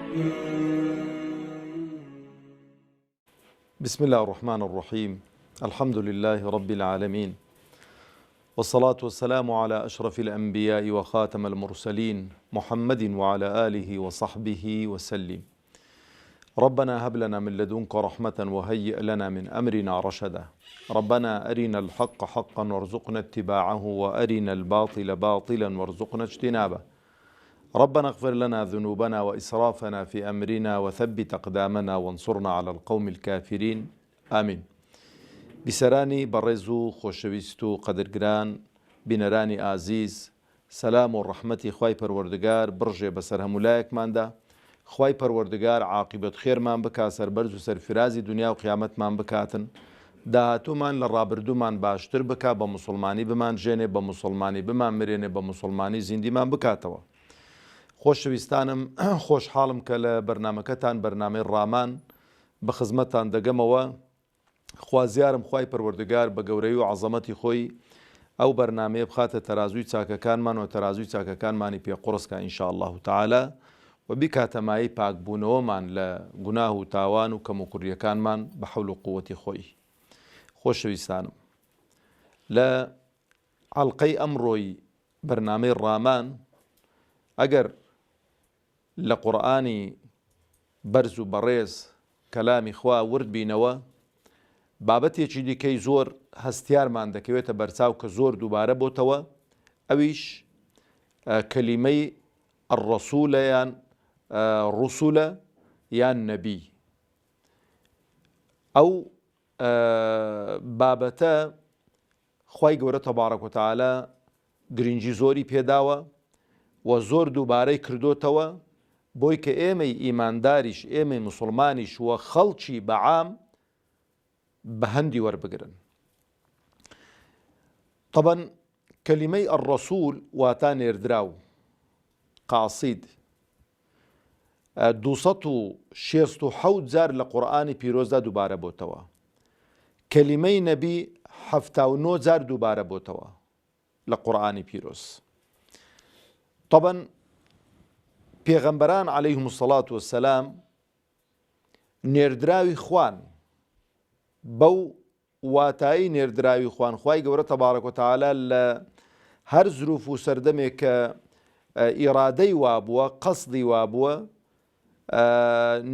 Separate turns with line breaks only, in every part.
بسم الله الرحمن الرحيم. الحمد لله رب العالمين، والصلاة والسلام على أشرف الأنبياء وخاتم المرسلين محمد وعلى آله وصحبه وسلم. ربنا هب لنا من لدنك رحمة وهيئ لنا من أمرنا رشدا. ربنا أرنا الحق حقا وارزقنا اتباعه وأرنا الباطل باطلا وارزقنا اجتنابه. ربنا اغفر لنا ذنوبنا وإسرافنا في أمرنا وثبت أقدامنا وانصرنا على القوم الكافرين آمين. بسراني برزو خوشويستو قدرگران بنراني آزيز، سلام و رحمتي خواي پروردگار برجي بسر همولايك ماندا. خواي پروردگار عاقبت خير مان بكا، سر برزو سر فرازي دنيا و قيامت مان بكاتن، داهاتو مان لرابردو مان باشتر بكا، بمسلماني بمان جيني، بمسلماني بمان مريني، بمسلماني زيندي مان بكاتوا. خۆشەویستانم خۆشحاڵم کە لە بەرنامەکەتان بەرنامەی ڕامان بە خزمەتتان دەگەمەوە. خوازیارم خوای پەروەردگار بە گەورەی و عەزەمەتی خۆی ئەو بەرنامەیە بخاتە تەرازووی چاکەکانمان و تەرازووی چاکەکانمانی پێ قوڕسکە ئینشاءالله تعالی و بیکاتەمایی پاکبوونەوەمان لە گوناه و تاوان و کەم و کوڕیەکانمان بە حەول و قووەتی خۆی. خۆشەویستانم، لە حەڵقەی ئەمڕۆی بەرنامەی ڕامان ئەگەر لە قورئانی بەرز و بەڕێز کەلامی خوا ورد بینەوە، بابەتێکی دیکەی زۆر هەستیارمان دەکەوێتە بەرچاو کە زۆر دووبارە بۆتەوە، ئەویش کەلیمەی ئەڕەسوولە یان ڕوسوولە یان نەبی. ئەو بابەتە خوای گەورە تەبارەک و تەعالا گرنگی زۆری پێداوە و زۆر دووبارەی کردوتەوە بۆی کە ئێمەی ئیمانداریش، ئێمەی موسڵمانیش وە خەڵکی بەعام بە هەندی وەربگرن. طبعاً کەلیمەی ئەڕەسوول واتە نێردراو، قاسید 267 جار لە قورئانی پیرۆزدا دووبارە بۆتەوە. کەلیمەی نەبی 79 جار دووبارە بۆتەوە لە قورئانی پیرۆز. طبعاً پێغەمبەران عەلەیهیم الصەلاة وەسسەلام نێردراوی خوان، بەو واتایی نێردراوی خوان خوای گەورە تەبارەک و تەعالا لە هەر زروف و سەردەمێک کە ئیرادەی وابووە، قەسدی وابووە،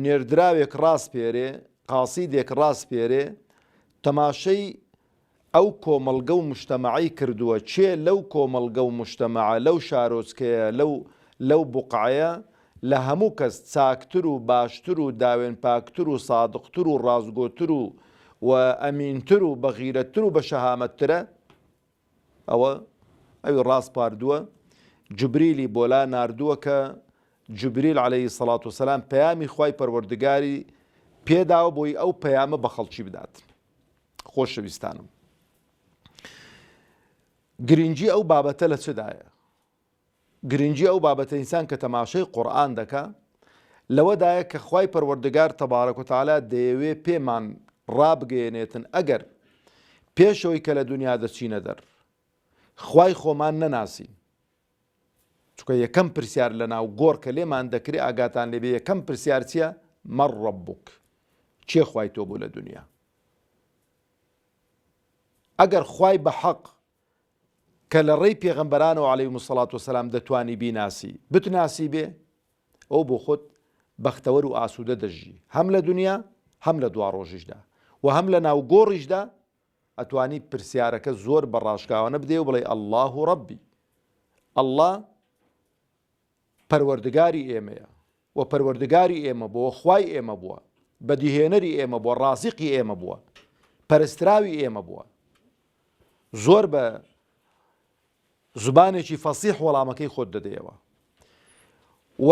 نێردراوێک ڕاست پێرێ، قاسیدێک ڕاست پێرێ، تەماشەی ئەو کۆمەڵگە و مجتەمەعی کردووە، چێ لەو کۆمەڵگە و مجتەمەعە، لەو شارۆچکەیە، لەو بوقعەیە لە هەموو کەس چاکتر و باشتر و داوێن پاکتر و سادقتر و ڕازگۆتر و ئەمینتر و بەغیرەتتر و بە شەهامەتترە، ئەوی ڕاست پاردووە، جوبریلی بۆلا ناردووە کە جوبریل عەلەیهی سەڵات وسەلام پەیامی خوای پەروەردگاری پێداوە بۆی ئەو پەیامە بە خەڵکی بدات. خۆشەویستانم، گرنگی ئەو بابەتە لە چدایە؟ گرنگی ئەو بابەتە ئینسان کە تەماشای قورئان دەکا لەوەدایە کە خوای پەروەردگار تەبارەک و تەعالا دەیەوێ پێمان ڕابگەێنێتن ئەگەر پێشەوەی کە لە دنیا دەچینە دەر خوای خۆمان نەناسین. چونکە یەکەم پرسیار لە ناو گۆڕ کە لێمان دەکرێ ئاگاتان لێبێ، یەکەم پرسیار چییە؟ مەن ڕەبوک، چێ خوای تۆ بوو لە دنیا؟ ئەگەر خوای بە حەق کە لە ڕێی پێغەمبەرانەوە عەلەیهیمو سەڵات وەسەلام دەتوانی بیناسی، بتناسی بێ، ئەو بۆ خۆت بەختەوەر و ئاسوودە دەژی، هەم لە دنیا هەم لە دوا ڕۆژیشدا و هەم لە ناو گۆڕیشدا ئەتوانی پرسیارەکە زۆر بەڕاشکاوانە بدێ و بڵێ ئەڵڵاه ڕەبی، ئەڵڵا پەروەردگاری ئێمەیە و پەروەردگاری ئێمە بووە، خوای ئێمە بووە، بەدیهێنەری ئێمە بووە، ڕازقی ئێمە بووە، پەرستراوی ئێمە بووە. زۆر بە زبانێکی فەسیح وەڵامەکەی خۆت دەدەیەوە و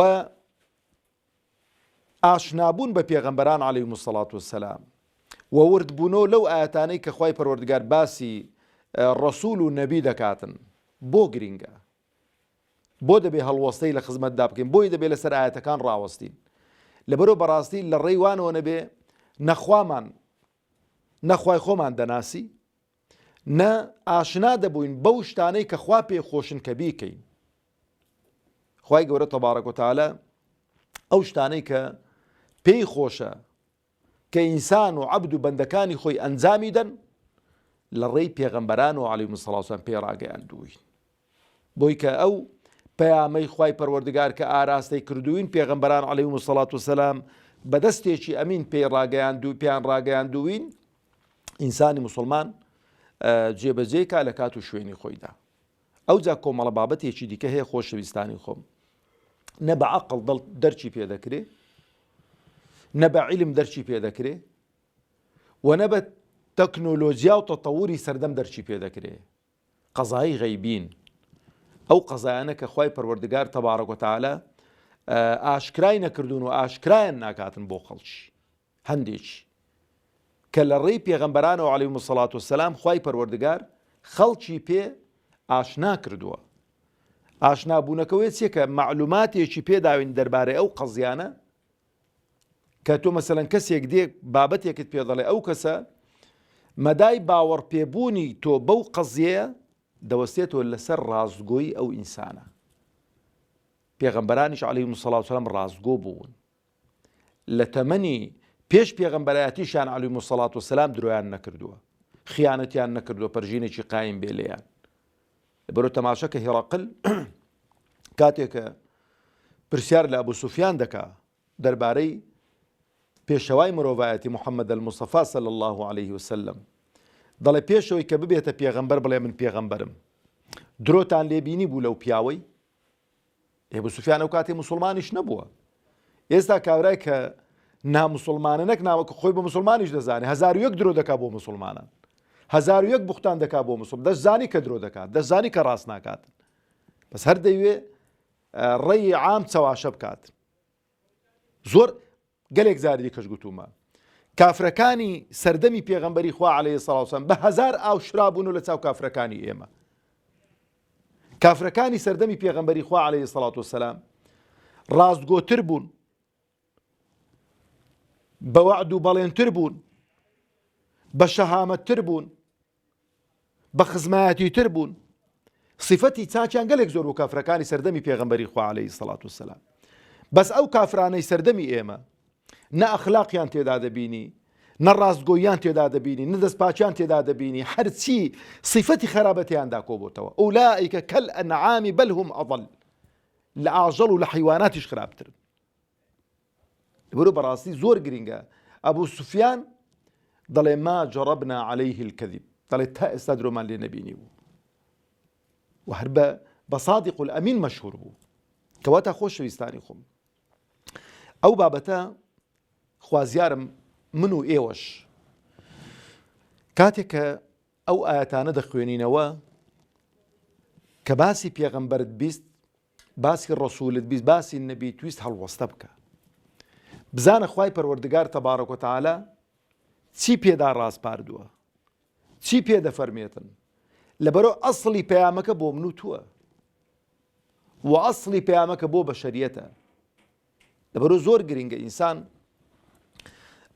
ئاشنابوون بە پێغەمبەران عەلەیهیمو سەڵات وەسسەلام و وردبوونەوە لەو ئاەتانەی کە خوای پەروەردگار باسی ڕەسوول و نەبی دەکاتن بۆ گرینگە، بۆ دەبێ هەڵوەستەی لە خزمەتدا بکەین، بۆی دەبێ لەسەر ئاەتەکان ڕاوەستین. لەبەرەوە بەڕاستی لە ڕێوانەوە نەبێ نەخوای خۆمان دەناسی، نە ئاشنا دەبووین بەو شتانەی کە خوا پێ خۆشن کە بیکەین. خوای گەورە تەبارەک و تەعالا ئەو شتانەی کە پێی خۆشە کە ئینسان و عەبد و بەندەکانی خۆی ئەنجامی دەن لە ڕێی پێغەمبەران و عەلەیهیمو سەڵاتو وەسەلام پێ ڕاگەیاندووین. بۆی کە ئەو پەیامەی خوای پەروەردگار کە ئاراستەی کردوین پێغەمبەران عەلەیهیمو سەڵاتو وەسەلام بەدەستێکی ئەمین پێیان ڕاگەیاندووین، ئینسانی موسڵمان جێبەجێکا لە کات و شوێنی خۆیدا. ئەوجا کۆمەڵە بابەتێکی دیکە هەیە خۆشەویستانی خۆم، نە بە عەقڵ دەرچی پێ دەکرێ، نە بە عیلم دەرچی پێ دەکرێ، و نە بە تەکنۆلۆژیا و تەتەووری سەردەم دەرچی پێ دەکرێ. قەزایی غەیبین، ئەو قەزایانە کە خوای پەروەردگار تەبارەک و تەعالا ئاشکرای نەکردوون و ئاشکرایان ناکاتن بۆ خەڵکی هەندێکی کە لە ڕێی پێغەمبەرانەوە عەلەیهیمو سەڵاتو وەسەلام خوای پەروەردگار خەڵکی پێ ئاشنا کردووە. ئاشنابوونەکەوەی چیە؟ کە معلوماتێکی پێداوین دەربارەی ئەو قەزیانە کە تۆ مەسەلەن کەسێک دێک بابەتێکت پێ دەڵێ، ئەو کەسە مەدای باوەڕ پێبوونی تۆ بەو قەزیەیە دەوەستێتەوە لەسەر ڕاستگۆیی ئەو ئینسانە. پێغەمبەرانیش عەلەیهیمو سەڵاتو وەسەلام ڕاستگۆ بوون، لە تەمەنی پێش پێغەمبەرایەتیشیان عەلەیهیمو سەڵاتو وەسەلام درۆیان نەکردووە، خیانەتیان نەکردووە، پەرژینێکی قایم بێ لێیان. لەبەرەوە تەماشەکە هێڕەقل کاتێکە پرسیار لە ئەبوو سوفیان دەکا دەربارەی پێشەوای مرۆڤایەتی محەممەد الموستەفا صلی الله عليه وسلم، دەڵێ پێشەوەی کە ببێتە پێغەمبەر بڵێ من پێغەمبەرم، درۆتان لێبینی بوو لەو پیاوەی؟ ئەبوو سوفیان ئەو کاتێ موسڵمانیش نەبووە. ئێستا کابرای کە ناموسڵمانە نەک ناوەکە خۆی بە موسڵمانیش دەزانێ، 1001 درۆ دەکا بۆ موسڵمانان، 1001 بوختان دەکا بۆ موسڵمان، دەشزانی کە درۆ دەکات، دەشزانی کە ڕاست ناکاتن، بەس هەر دەیوێ ڕێی عام چەواشە بکات. زۆر گەلێک زاری دیکەش گوتومە کافرەکانی سەردەمی پێغەمبەری خوا عەلەیهی سەڵاتو وەسەلام بە 1000 ئاو شرابوون و لە چاو کافرەکانی ئێمە. کافرەکانی سەردەمی پێغەمبەری خوا عەلەیهی سەڵاتو وەسەلام ڕاستگۆتر بوون، بە وەعد و بەڵێنتر بوون، بە شەهامەتتر بوون، بە خزمایەتیتر بوون. صفەتی چاچیان گەلێک زۆر بوو کافرەکانی سەردەمی پێغەمبەری خوا عەلەیهی سەڵاتو وەسەلام. بەس ئەو کافرانەی سەردەمی ئێمە نە ئەخلاقیان تێدا دەبینی، نە ڕاستگۆییان تێدا دەبینی، نە دەستپاچیان تێدا دەبینی، هەرچی صفەتی خەرابەتیاندا کۆبووتەوە. ئولائیکە کەلئەنعامی بەل هوم ئەضەل، لە ئاژەڵ و لە حیواناتیش خراپترن. بەرۆ بەڕاستی زۆر گرینگە. ئەبوو سوفیان دەڵێ ما جەڕەبنا عەلەیه الکەذیب، دەڵێ تا ئێستا درۆمان لێ نەبینی بوو، و هەر بە صادق الئەمین مەشهوور بوو. کەواتە خۆشەویستانی خۆم، ئەو بابەتە خوازیارم من و ئێوەش کاتێک کە ئەو ئاەتانە دەخوێنینەوە کە باسی پێغەمبەرت بیست، باسی ڕەسوولت بیست، باسی نەبی تویست هەڵوەستە بکە، بزانە خوای پەروەردگار تەبارەک و تەعالا چی پێدا ڕاستپاردووە، چی پێدەفەرمێتن. لەبەرەوە ئەسڵی پەیامەکە بۆ من و تووە، و ئەسڵی پەیامەکە بۆ بەشەریەتە. لەبەرەوە زۆر گرینگە ئینسان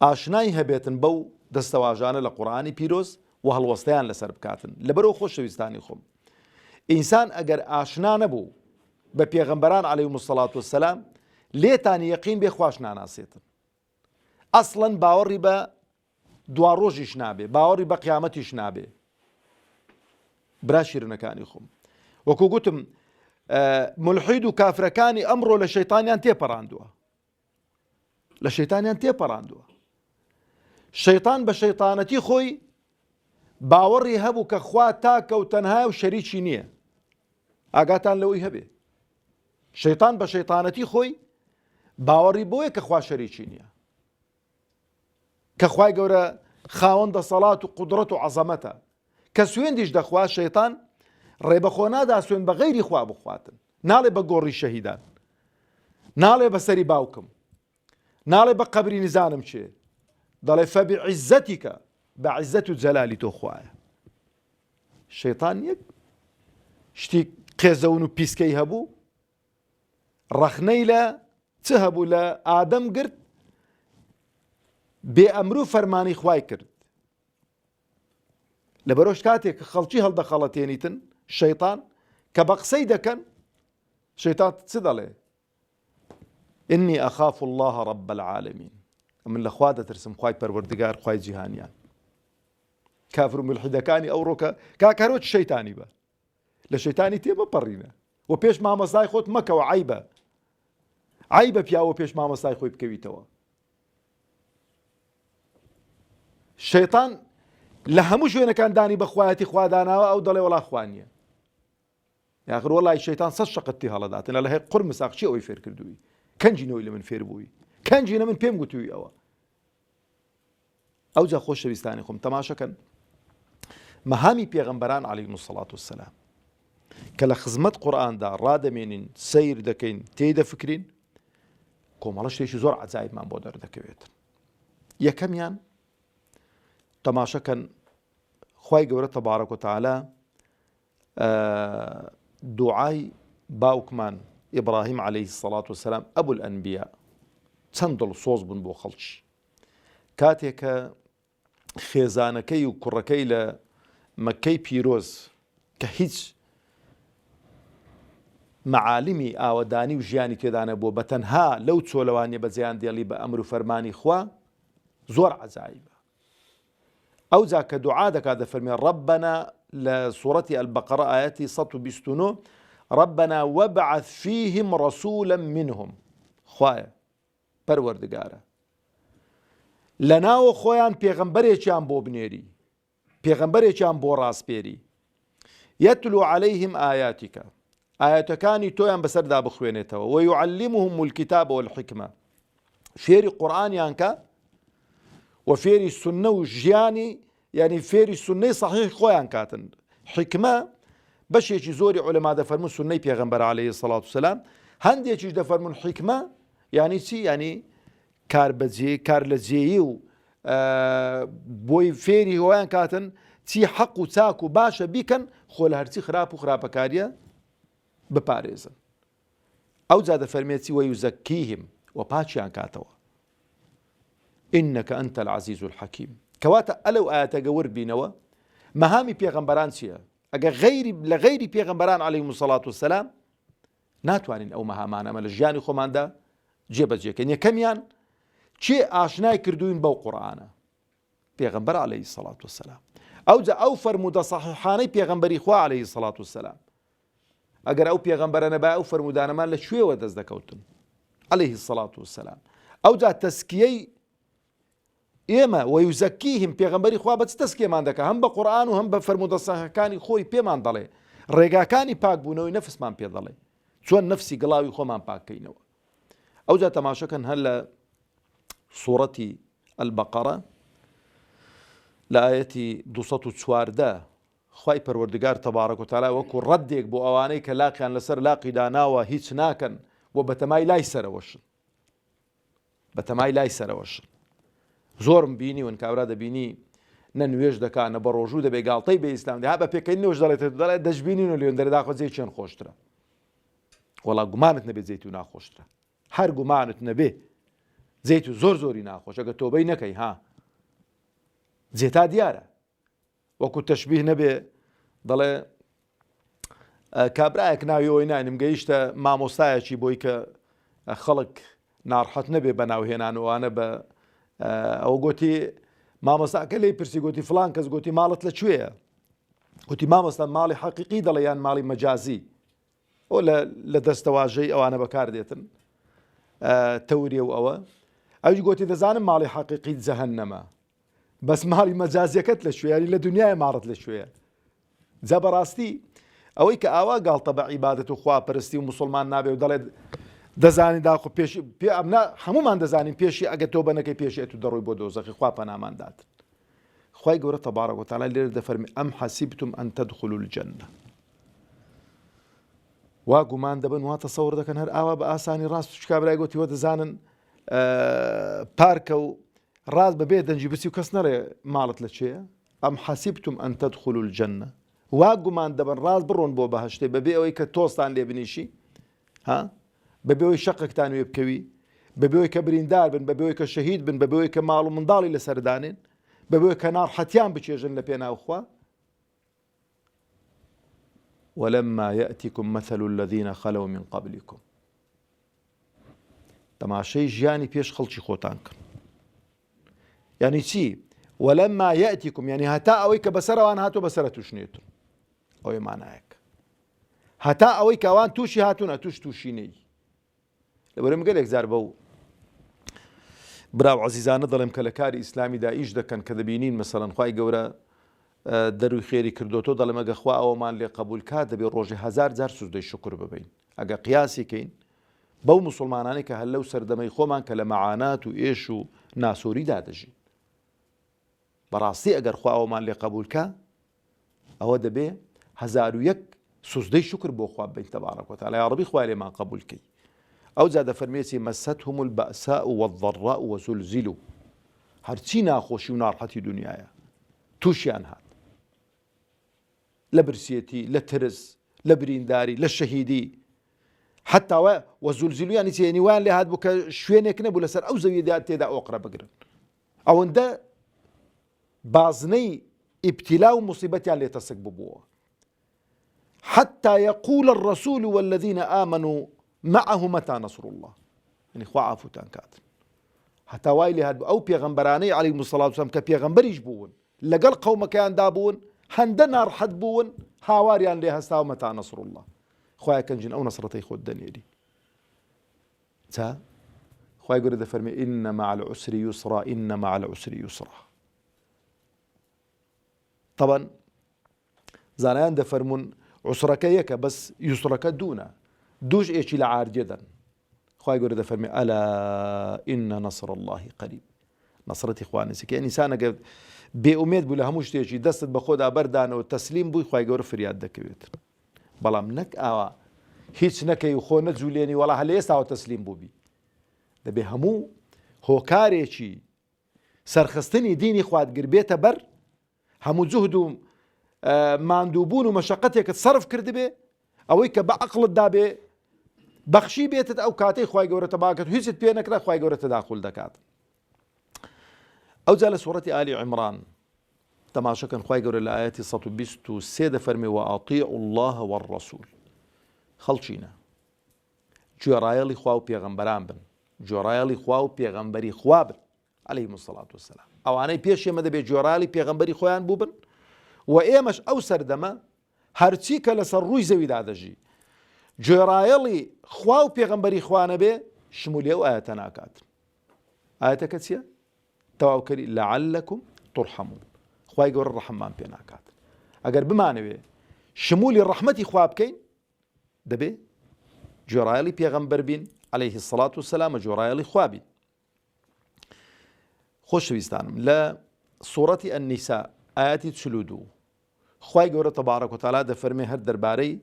ئاشنای هەبێتن بەو دەستەواژانە لە قورئانی پیرۆز و هەڵوەستەیان لەسەر بکاتن. لەبەرەوە خۆشەویستانی خۆم، ئینسان ئەگەر ئاشنا نەبوو بە پێغەمبەران عەلەیهیمو سەڵاتو وەسەلام، لێتان یەقین بێ خوش ناناسێتن. ئەسڵەن باوەڕی بە دوا ڕۆژیش نابێ، باوەڕی بە قیامەتیش نابێ. برا شیرنەکانی خۆم، وەکو گوتم ملحید و کافرەکانی ئەمڕۆ لە شەیتانیان تێپەڕاندووە، لە شەیتانیان تێپەڕاندووە. شەیتان بە شەیتانەتی خۆی باوەڕی هەبوو کە خوا تاکە و تەنها و شەریکی نییە. ئاگاتان لەوەی هەبێ، شەیتان بە شەیتانەتی خۆی باوەڕی بۆیە کە خوا شەریکی نییە، کە خوای گەورە خاوەندە سەڵات و قودرەت و عەزەمەتە، کە سوێندیش دەخوا. شەیتان ڕێبەخۆ نادا سوێن بە غەیری خوا بخواتن، ناڵێ بە گۆڕی شەهیدان، ناڵێ بە سەری باوکم، ناڵێ بە قەبری نزانم چێ، دەڵێ فەبیعیزەتیکە، بە عیزەت و جەلالی تۆ خوایە. شەیتان یەک شتی قێزەون و پیسکەی هەبوو، ڕەخنەی لە چ هەبوو؟ لە ئادەم گرت، بێ ئەمر و فەرمانی خوای کرد. لەبەرۆش کاتێک کە خەڵکی هەڵدەخەڵەتێنیتن شەیتان، کە بە قسەی دەکەن، شەیتان چ دەڵێ؟ دەڵێ ئینە لەکوم عەدوون مبین، ئەگەر خوا شەریک بێ بە خوا، ئەوە هەر هەڵە بەرەوە خوا. شەیتان کە بە قسەی دەکەن، شەیتان چ دەڵێ؟ إني أخاف الله رب العالمين من الأخوات ترسم خواي پروردگار خواي جهانيان كافر ملحدەکانی ئەوڕۆکە کاکەرۆت شەیتانی بە لە شەیتانی تێ بپەڕینە و پێش مامەستای خۆت مەکەوە عیبە پیاوە پێش مامەستای خۆی بکەویتەوە. شەیتان لە هەموو شوێنەکان دانی بە خوایەتی خواداناوە ئەو دەڵێ وەڵا خوا نییە. یاخر وەڵای شەیتان سەد شەقەتی هەڵەداتن لە هەیە قورم ساقچی ئەوەی فێر کردووی کەنجینەوەی لە من فێر بووی کەنجینە من پێم گوتووی ئەوە. ئەو جا خۆشەویستانی خۆم تەماشەکەن مەهامی پێغەمبەران عەلەیهیمو السەڵات وەسسەلام کە لە خزمەت قورئاندا ڕادەمێنین سەیر دەکەین تێدەفکرین کۆمەڵە شتێکی زۆر عەجایبمان بۆ دەردەکەوێت. یەکەمیان تەماشەکەن خوای گەورە تەبارەک وتەعالە دوعای باوکمان ئیبراهیم عەلەیهی السەڵات وەسسەلام ئەبول ئەنبیا چەند دڵسۆز بوون بۆ خەڵکی کاتێکە خێزانەکەی و کوڕەکەی لە مەککەی پیرۆز کە هیچ مەعالیمی ئاوەدانی و ژیانی تێدانە بۆ بەتەنها لەو چۆلەوانیە بەجێیان دێڵی بە ئەمر و فەرمانی خوا زۆر عەجایبە. ئەو جا کە دوعا دەکات دەفەرمێ ڕەبەنا لە سوورەتی ئەلبەقەرە ئایەتی 129 ڕەبەنا وەبعەث فیهم ڕەسوولا منهم خوایە پەروەردگارە لە ناوە خۆیان پێغەمبەرێکیان بۆ بنێری پێغەمبەرێکیان بۆ ڕاستپێری یەتلو عەلەیهم ئایاتیکە ئاەتەکانی تۆیان بەسەردا بخوێنێتەوە وەیوعەللیمهم الکتاب والحیکمە فێری قورئانیان کە و فێری سونە و ژیانی یعنی فێری سونەی سەحیح خۆیان کاتن. حیکمە بەشێکی زۆری عولەما دەفەرمون سونەی پێغەمبەر عەلەیهی السەڵات وسەلام هەندێکیش دەفەرمون حیکمە یعنی چی یعنی کار لە جێیی و بۆی فێری هۆیان کاتن چی حەق و چاک و باشە بیکەن خۆ لە هەرچی خراپ و خراپەکاریە بپارێزن. ئەو جا دەفەرمێتی وەیوزەکیهم و پاچیان کاتەوە ئینەکە ئەنتە العەزیز الحەکیم کەواتە ئەلەو ئاەتەگە وەربینەوە مەهامی پێغەمبەران چییە؟ ئەگە لە غەیری پێغەمبەران عەلەیهیمو السەڵات وەسسەلام ناتوانین ئەو مەهامانەمە لە ژیانی خۆماندا جێبەجێکەین. یەکەمیان چێ ئاشنای کردوین بەو قورئانە پێغەمبەر عەلەیهی السەڵات وەسسەلام. ئەو جا ئەو فەرموودە سەحیحانەی پێغەمبەری خوا عەلەیهی السەڵات وەسسەلام ئەگەر ئەو پێغەمبەرە نەبا ئەو فەرمودانەمان لە کوێوە دەست دەکەوتن عەلەیهی السەڵات وەسسەلام. ئەو جا تەسکیەی ئێمە وەیوزەکیهم پێغەمبەری خوا بە چ تەسکیەمان دەکات هەم بە قورئان و هەم بە فەرمودە سەحیحەکانی خۆی پێمان دەڵێ ڕێگاکانی پاکبوونەوەی نەفسمان پێ دەڵێ چۆن نەفسی گڵاوی خۆمان پاککەینەوە. ئەو جا تەماشەکەن هەر لە سوورەتی ئەلبەقەرە لە ئایەتی 214 خوای پەروەردگار تەبارەک وتەعالە وەکو ڕەدێک بۆ ئەوانەی کە لاقیان لەسەر لاقی داناوە هیچ ناکەن و بەتەمای لای سەرەوەشن بەتەمای لای سەرەوەشن. زۆرم بینیون کابرا دەبینی نە نوێژ دەکات نە بە ڕۆژوو دەبێ گاڵتەی بە ئیسلام دەها بە پێکەی نوێژ دەڵێت دەشبینین و لێن دەرێداخۆ جێی چێن خۆشترە وەڵا گومانت نەبێت جێیت و ناخۆشترە هەر گومانت نەبێ جێیت و زۆری ناخۆش ئەگە تۆبەی نەکەی ها جێتا دیارە وەکو تەشبیه نەبێ دەڵێ کابراایەک ناویەوەی نانیم گەیشتە مامۆستایەکی بۆی کە خەڵک ناڕحەت نەبێ بە ناوهێنانەوانە بە ئەو گوتی مامۆستاکە لێی پرسی گوتی فلان کەس گوتی ماڵت لەکوێیە گوتی مامۆستا ماڵی حەقیقی دەڵێ یان ماڵی مەجازی ئەو لە دەستەواژەی ئەوانە بەکار دێتن تەوریە و ئەوی گوتی دەزانم ماڵی حەقیقی جەهەنەمە بەس ماڵی مەجازیەکەت لەکوێیە یانی لە دنیای ماڕت لەکوێیە. جا بەڕاستی ئەوەی کە ئاوا گاڵتە بە عیبادەت و خواپەرستی و موسڵمان نابێ و دەڵێت دەزانی داخۆ پێشی هەمومان دەزانین پێشی ئەگە تۆ بەنەکەی پێشێت و دەڕۆی بۆ دۆزەخی خوا پەناماندات. خوای گەورە تەبارەک وتەعالە لێرە دەفەرمی ئەم حەسیبتم ئەن تەدخولوا الجەنە وا گومان دەبن وا تەسەوڕ دەکەن هەر ئاوا بە ئاسانی ڕاست و کابرای گوتی وە دەزانن پارکە و ڕاست بەبێ دەنجی بچی و کەس نەڵێ ماڵت لەکوێیە ئەم حەسیبتم ئەن تەدخولوا الجەنە وا گومان دەبن ڕاست بڕۆن بۆ بەهەشتێ بەبێ ئەوەی کە تۆستان لێ بنیشی ها بەبێەوەی شەقێکتان وێ بکەوی بەبێەوەی کە بریندار بن بەبێەوەی کە شەهید بن بەبێەوەی کە ماڵ و منداڵی لەسەردانێن بەبێەوەی کە ناڕحەتیان بچێژن لە پێناوخوا ولما يأتكم مثل الذين خلوا من قبلكم تەماشەی ژیانی پێش خەڵکی خۆتان کرد. یعنی چی؟ وەلەمما یەئتیکم، یعنی هەتا ئەوەی کە بەسەرەوان هاتۆ بەسەرە تووشنێتون. ئەوەی مانایەک. هەتا ئەوەی کە ئەوان تووشی هاتوونە تووش تووشی نەی. لەبەرەوەی گەلێک جار بەو براو عەزیزانە دەڵێم کە لە کاری ئیسلامیدا ئیش دەکەن کە دەبینین مەسەڵەن خوای گەورە دەروی خێری کردوتۆ دەڵێم ئەگە خوا ئەوەمان لێ قبول کات دەبێت ڕۆژێ 1000 جار سوزدەی شکر ببین. ئەگە قیاسی کەین بەو موسڵمانانی کە هەر لەو سەردەمەی خۆمان کە لە مەعانات و ئێش و ناسۆریدا دەژین. بەڕاستی ئەگەر خوا ئەوەمان لێ قبول کە ئەوە دەبێ 1001 سوزدەی شکر بۆ خوا بین تەبارەک وتعالە یا ڕەبی خوای لێمان قبول کەی. ئەو جا دەفەرمێتی مەسەتهم البەئساء والضەڕاء وزولزلوا، هەرچی ناخۆشی و ناڕەحەتی دنیایە تووشیان هات، لە برسێتی، لە ترس، لە برینداری، لە شەهیدی، حتا وزولزلوا یعنی چی؟ یعنی ویان لێ هات بوو کە شوێنێک نەبوو لەسەر ئەو زەویەدا تێدا ئۆقرە بگرن. ئەوەندە بازنەی ئیبتیلا و موسیبەتیان لێ تەسک ببووە. حتى يقول الرسول والذين آمنوا معه متى نصر الله، يعني خوا عفوتان كاتن حتى وايلي هاد أو بيغمبراني عليهم الصلاة والسلام كبيغمبريش بون لقل قوم كان دابون هندنا رحد بون هاواريان ليها استاو متى نصر الله. خوايا كنجن أو نصرتي خود دنيا دي تا خوايا يقول فرمي إن مع العسر يسرا إن مع العسر يسرا. طبعا زانيان دفرمون عسرك يك بس يسرك دونا دوش إيش لعار جدا. خواهي يقول فرمي ألا إن نصر الله قريب. نصرتي إخواني سكي إنسان بأميد بولا هموش تيجي دست بخودا بردان وتسليم بوي خواهي يقول فرياد دكبيت بلام نك آوا هيش نكي وخو نزوليني ولا هليسا وتسليم بوبي دبي همو هو كاريشي سرخستني ديني خواد قربيته بر همو جهدو ماندوبون ومشقتك تصرف كرد بي أوي كبعقل الدابي بخشي بيتت أو كاتي خواهي قورة تباكت هيست بينك لا خواهي قورة تداخل دكات. أو زال سورة آل عمران تماشا خواهي قورة الآيات 123 فرمي وأطيعوا الله والرسول. خلشينا جورايلي خواو بيغمبران بن جورايلي خواو بيغمبري خوابن عليهم الصلاة والسلام. أو أنا بيش يمد بي جورالي بيغمبري خوان بوبن وإيمش أو سردما هرچی کە لەسەر ڕووی زەویدا دەژی جێڕایەڵی خوا و پێغەمبەری خوانە بێ شمولی ئەو ئاەتە ناکات. ئاەتەکە چییە؟ تەواوکەری لەعەلەکم تورحەمون، خوای گەورە ڕەحممان پێ ناکات. ئەگەر بمانەوێ شمولی ڕەحمەتی خوا بکەین دەبێ جێڕایەڵی پێغەمبەر بین عەلەیهی السەڵات وەسەلام، جێڕایەڵی خوا بین. خۆشەویستانم لە سوورەتی ئەننیسا ئاەتی 42 خوای گەورە تەبارەک وتەعالا دەفەرمێ هەر دەربارەی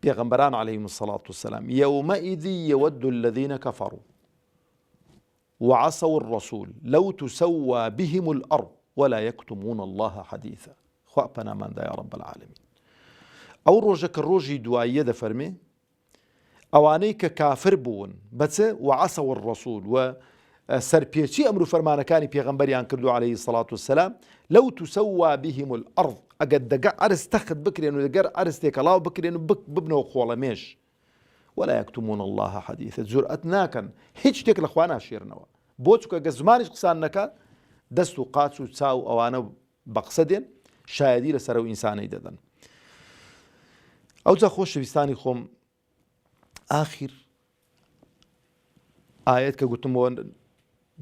پێغەمبەران عەلەیهیم السەڵات وەسەلام یەومەئیذ یەوەدو الذین کەفەڕوا وعصوا الرسول لو تسوى بهم الأرض ولا يكتمون الله حديثا. خوا پەنامان دا یا رب العالمین. ئەو ڕۆژە کە ڕۆژی دواییە دەفەرمێ ئەوانەی کە کافر بوون بەچە وعصوا الرسول و سەرپێچی ئەمر و فەرمانەکانی پێغەمبەریان کردو عەلەیهی السەڵات وەسەلام لەو تسەوا بهم الأرض ئەگەر دەگە عەرز تەخت بکرێن و دەگەر عەرز تێکەڵاو بکرێن و ببنەوە خۆڵەمێش ولا يكتمون الله حديثا جورئەت ناکەن هیچ شتێک لە خوا ناشێرنەوە بۆ چونکە ئەگەر زمانیش قسان نەکات دەست و قاچ و چاو ئەوانە بە قسە دێن شایەدی لەسەر ئەو ئینسانەی دەدەن. ئەوجا خۆشەویستانی خۆم ئاخر ئاەت کە گوتمەوە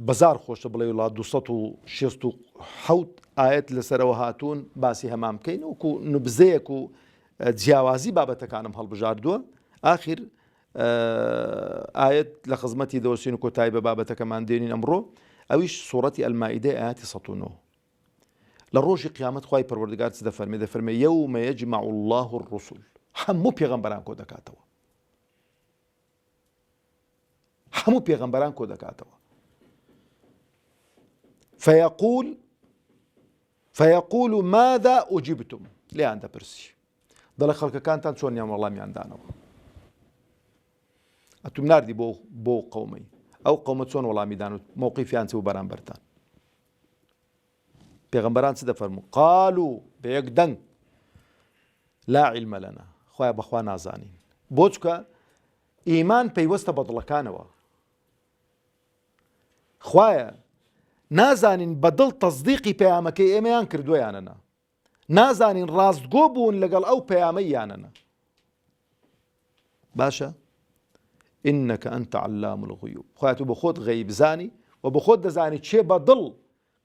بەزار خۆشە بڵێ وڵا 267 ئاەت لەسەرەوە هاتوون باسی هەمان بکەین وەکو نوبزەیەک و جیاوازی بابەتەکانم هەڵبژاردووە. ئاخر ئاەت لە خزمەتی دەوەچین و کۆتایی بە بابەتەکەمان دێنین ئەمڕۆ ئەویش سوورەتی ئەلمائیدە ئاەتی 109 لە ڕۆژی قیامەت خوای پەروەردگار چ دەفەرمێ یەومە یەجمع الله الرسل هەموو پێغەمبەران کۆ دەکاتەوە هەموو پێغەمبەران کۆ دەکاتەوە فيقول ماذا أجبتم لێیان دەپرسی دەڵێ خەڵکەکانتان چۆنیان وەڵامیان دانەوە ئەتوم ناردی بۆ قەومەی ئەو قەومە چۆن وەڵامی دان و مووقیفیان چ و بەرامبەرتان پێغەمبەران چ دەفەرموو قالوا بەیەک دەنگ لا علم لنا خوایە بەخوا نازانین بۆ چکە ئیمان پەیوەستە بە دڵەکانەوە خوایە نازانین بەدڵ تەزدیقی پەیامەکەی ئێمەیان کردوویانەنا، نازانین ڕاستگۆ بوون لەگەڵ ئەو پەیامەی یانەنا. باشە ئینەکە ئەنتە عەلام الغویوب، خۆیان تو بە خۆت غەیب زانی و بە خۆت دەزانی چێ بەدڵ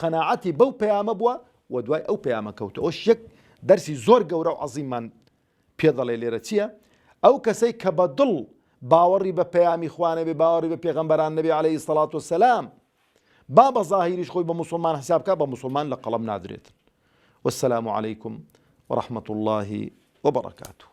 قەناعەتی بەو پەیامە بووە و دوای ئەو پەیامە کەوتە. ئەوش یەک دەرسی زۆر گەورە و عەزیممان پێ دەڵێ لێرە چییە؟ ئەو کەسەی کە بەدڵ باوەڕی بە پەیامی خوانە بێ، باوەڕی بە پێغەمبەران نەبێ عەلەیهی سەڵات وەسەلام، با بە ظاهیریش خۆی بە موسڵمان حساب بکات، بە موسڵمان لە قەڵەم نادرێتن. والسلام عليكم ورحمة الله وبركاته.